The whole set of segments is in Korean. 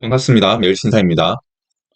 반갑습니다. 매일신사입니다.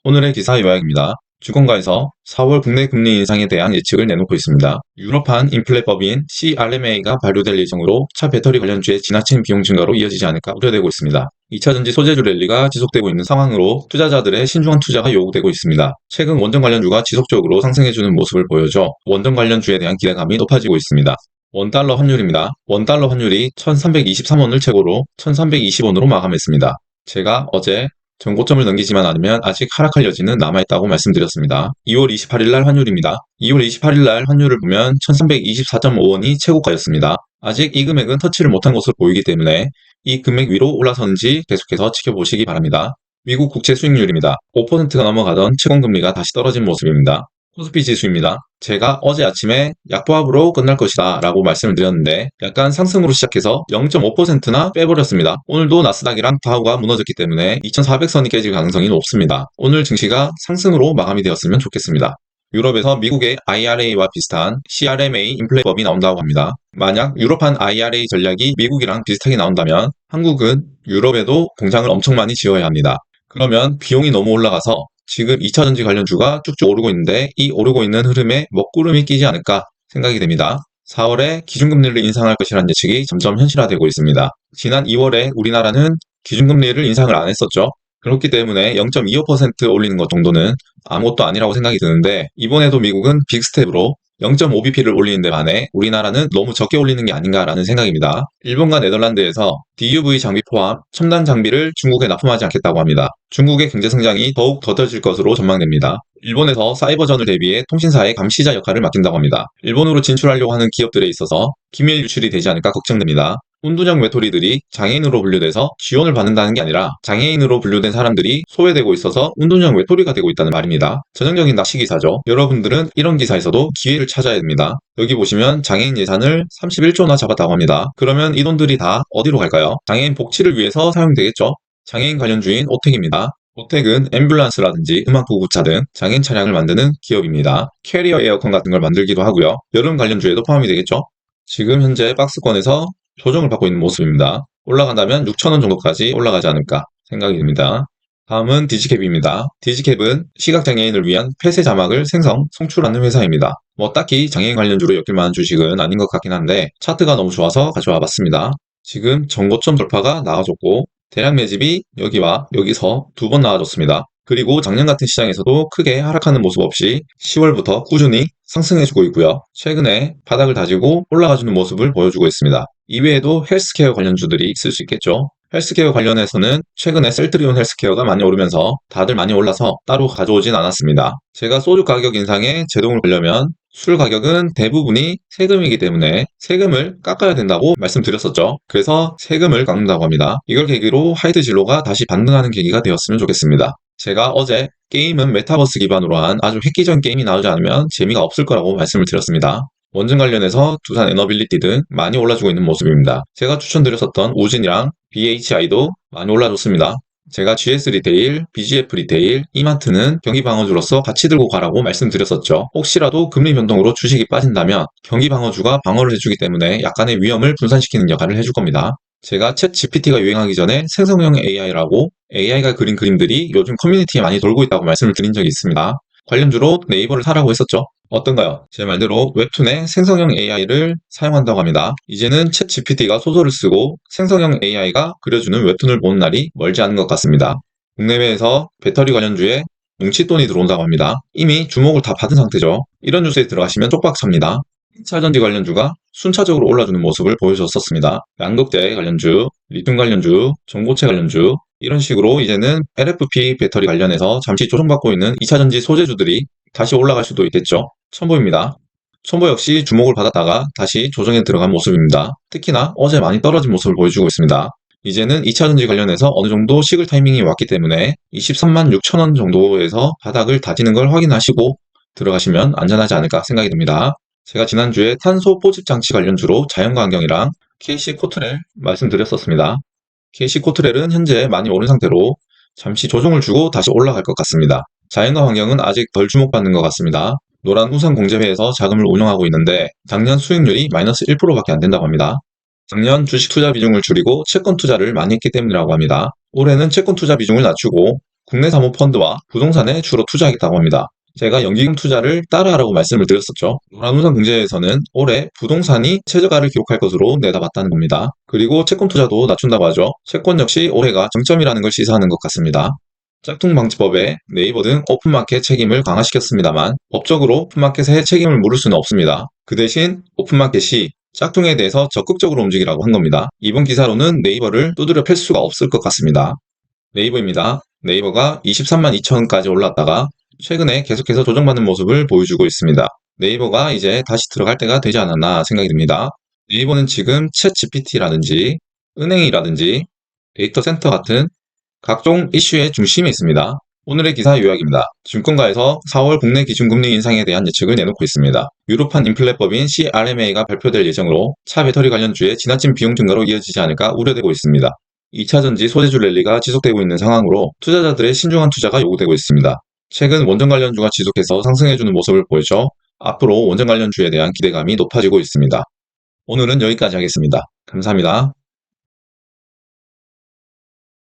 오늘의 기사 요약입니다. 주권가에서 4월 국내 금리 인상에 대한 예측을 내놓고 있습니다. 유럽판 인플레법인 CRMA가 발효될 예정으로 차 배터리 관련주의 지나친 비용 증가로 이어지지 않을까 우려되고 있습니다. 2차전지 소재주 랠리가 지속되고 있는 상황으로 투자자들의 신중한 투자가 요구되고 있습니다. 최근 원전 관련주가 지속적으로 상승해주는 모습을 보여줘 원전 관련주에 대한 기대감이 높아지고 있습니다. 원달러 환율입니다. 원달러 환율이 1323원을 최고로 1320원으로 마감했습니다. 제가 어제 전고점을 넘기지만 않으면 아직 하락할 여지는 남아있다고 말씀드렸습니다. 2월 28일 날 환율입니다. 2월 28일 날 환율을 보면 1324.5원이 최고가였습니다. 아직 이 금액은 터치를 못한 것으로 보이기 때문에 이 금액 위로 올라서는지 계속해서 지켜보시기 바랍니다. 미국 국채 수익률입니다. 5%가 넘어가던 채권금리가 다시 떨어진 모습입니다. 코스피 지수입니다. 제가 어제 아침에 약보합으로 끝날 것이다 라고 말씀을 드렸는데 약간 상승으로 시작해서 0.5%나 빼버렸습니다. 오늘도 나스닥이랑 다우가 무너졌기 때문에 2400선이 깨질 가능성이 높습니다. 오늘 증시가 상승으로 마감이 되었으면 좋겠습니다. 유럽에서 미국의 IRA와 비슷한 CRMA 인플레법이 나온다고 합니다. 만약 유럽판 IRA 전략이 미국이랑 비슷하게 나온다면 한국은 유럽에도 공장을 엄청 많이 지어야 합니다. 그러면 비용이 너무 올라가서 지금 2차전지 관련주가 쭉쭉 오르고 있는데 이 오르고 있는 흐름에 먹구름이 끼지 않을까 생각이 됩니다. 4월에 기준금리를 인상할 것이라는 예측이 점점 현실화되고 있습니다. 지난 2월에 우리나라는 기준금리를 인상을 안 했었죠. 그렇기 때문에 0.25% 올리는 것 정도는 아무것도 아니라고 생각이 드는데 이번에도 미국은 빅스텝으로 0.5bp를 올리는 데 반해 우리나라는 너무 적게 올리는 게 아닌가라는 생각입니다. 일본과 네덜란드에서 DUV 장비 포함 첨단 장비를 중국에 납품하지 않겠다고 합니다. 중국의 경제 성장이 더욱 더뎌질 것으로 전망됩니다. 일본에서 사이버전을 대비해 통신사의 감시자 역할을 맡긴다고 합니다. 일본으로 진출하려고 하는 기업들에 있어서 기밀 유출이 되지 않을까 걱정됩니다. 운둔형 외톨이들이 장애인으로 분류돼서 지원을 받는다는 게 아니라 장애인으로 분류된 사람들이 소외되고 있어서 운둔형 외톨이가 되고 있다는 말입니다. 전형적인 낚시 기사죠. 여러분들은 이런 기사에서도 기회를 찾아야 됩니다. 여기 보시면 장애인 예산을 31조나 잡았다고 합니다. 그러면 이 돈들이 다 어디로 갈까요? 장애인 복지를 위해서 사용되겠죠. 장애인 관련주인 오텍입니다. 오텍은 앰뷸런스라든지 음악구급차 등 장애인 차량을 만드는 기업입니다. 캐리어 에어컨 같은 걸 만들기도 하고요. 여름 관련주에도 포함이 되겠죠. 지금 현재 박스권에서 조정을 받고 있는 모습입니다. 올라간다면 6,000원 정도까지 올라가지 않을까 생각이 듭니다. 다음은 디지캡입니다. 디지캡은 시각장애인을 위한 폐쇄 자막을 송출하는 회사입니다. 딱히 장애인 관련주로 엮일 만한 주식은 아닌 것 같긴 한데 차트가 너무 좋아서 가져와 봤습니다. 지금 전고점 돌파가 나와줬고 대량 매집이 여기와 여기서 두 번 나와줬습니다. 그리고 작년 같은 시장에서도 크게 하락하는 모습 없이 10월부터 꾸준히 상승해주고 있고요. 최근에 바닥을 다지고 올라가주는 모습을 보여주고 있습니다. 이외에도 헬스케어 관련주들이 있을 수 있겠죠. 헬스케어 관련해서는 최근에 셀트리온 헬스케어가 많이 오르면서 다들 많이 올라서 따로 가져오진 않았습니다. 제가 소주 가격 인상에 제동을 걸려면 술 가격은 대부분이 세금이기 때문에 세금을 깎아야 된다고 말씀드렸었죠. 그래서 세금을 깎는다고 합니다. 이걸 계기로 하이드 진로가 다시 반등하는 계기가 되었으면 좋겠습니다. 제가 어제 게임은 메타버스 기반으로 한 아주 획기적인 게임이 나오지 않으면 재미가 없을 거라고 말씀을 드렸습니다. 원전 관련해서 두산 에너빌리티 등 많이 올라주고 있는 모습입니다. 제가 추천드렸었던 우진이랑 BHI도 많이 올라줬습니다. 제가 GS 리테일, BGF 리테일, 이마트는 경기 방어주로서 같이 들고 가라고 말씀드렸었죠. 혹시라도 금리 변동으로 주식이 빠진다면 경기 방어주가 방어를 해주기 때문에 약간의 위험을 분산시키는 역할을 해줄 겁니다. 제가 챗 GPT가 유행하기 전에 생성형 AI라고 AI가 그린 그림들이 요즘 커뮤니티에 많이 돌고 있다고 말씀을 드린 적이 있습니다. 관련주로 네이버를 사라고 했었죠. 어떤가요? 제 말대로 웹툰에 생성형 AI를 사용한다고 합니다. 이제는 챗 GPT가 소설을 쓰고 생성형 AI가 그려주는 웹툰을 보는 날이 멀지 않은 것 같습니다. 국내외에서 배터리 관련주에 뭉칫돈이 들어온다고 합니다. 이미 주목을 다 받은 상태죠. 이런 뉴스에 들어가시면 쪽박찹니다. 2차전지 관련주가 순차적으로 올라주는 모습을 보여줬었습니다. 양극재 관련주, 리튬 관련주, 전고체 관련주 이런 식으로 이제는 LFP 배터리 관련해서 잠시 조정받고 있는 2차전지 소재주들이 다시 올라갈 수도 있겠죠. 첨보입니다. 첨보 역시 주목을 받았다가 다시 조정에 들어간 모습입니다. 특히나 어제 많이 떨어진 모습을 보여주고 있습니다. 이제는 2차전지 관련해서 어느 정도 식을 타이밍이 왔기 때문에 23만 6천원 정도에서 바닥을 다지는 걸 확인하시고 들어가시면 안전하지 않을까 생각이 듭니다. 제가 지난주에 탄소 포집 장치 관련주로 자연과 환경이랑 KC 코트렐 말씀드렸었습니다. KC 코트렐은 현재 많이 오른 상태로 잠시 조정을 주고 다시 올라갈 것 같습니다. 자연과 환경은 아직 덜 주목받는 것 같습니다. 노란 우산 공제회에서 자금을 운영하고 있는데 작년 수익률이 마이너스 1%밖에 안 된다고 합니다. 작년 주식 투자 비중을 줄이고 채권 투자를 많이 했기 때문이라고 합니다. 올해는 채권 투자 비중을 낮추고 국내 사모펀드와 부동산에 주로 투자하겠다고 합니다. 제가 연기금 투자를 따라하라고 말씀을 드렸었죠. 노란우산 경제에서는 올해 부동산이 최저가를 기록할 것으로 내다봤다는 겁니다. 그리고 채권 투자도 낮춘다고 하죠. 채권 역시 올해가 정점이라는 걸 시사하는 것 같습니다. 짝퉁방지법에 네이버 등 오픈마켓 책임을 강화시켰습니다만 법적으로 오픈마켓에 책임을 물을 수는 없습니다. 그 대신 오픈마켓이 짝퉁에 대해서 적극적으로 움직이라고 한 겁니다. 이번 기사로는 네이버를 두드려 팰 수가 없을 것 같습니다. 네이버입니다. 네이버가 23만 2천원까지 올랐다가 최근에 계속해서 조정받는 모습을 보여주고 있습니다. 네이버가 이제 다시 들어갈 때가 되지 않았나 생각이 듭니다. 네이버는 지금 챗 GPT라든지 은행이라든지 데이터 센터 같은 각종 이슈의 중심에 있습니다. 오늘의 기사 요약입니다. 증권가에서 4월 국내 기준금리 인상에 대한 예측을 내놓고 있습니다. 유로판 인플레법인 CRMA가 발표될 예정으로 차 배터리 관련주의 지나친 비용 증가로 이어지지 않을까 우려되고 있습니다. 2차전지 소재주 랠리가 지속되고 있는 상황으로 투자자들의 신중한 투자가 요구되고 있습니다. 최근 원전 관련주가 지속해서 상승해주는 모습을 보였죠. 앞으로 원전 관련주에 대한 기대감이 높아지고 있습니다. 오늘은 여기까지 하겠습니다. 감사합니다.